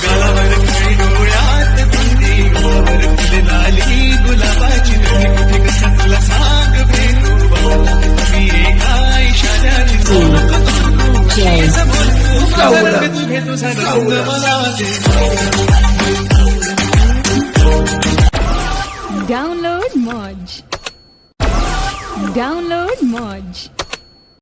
गालावर काळी डोळ्यात बिंदी, गालावर फुले लाली गुलाबाची, कुठे कुठे कसं तुला सांग भेटू बाबा, मी एका इशाऱ्याने तुझे तुझा रंग मला दे. Download Moj. Download Moj.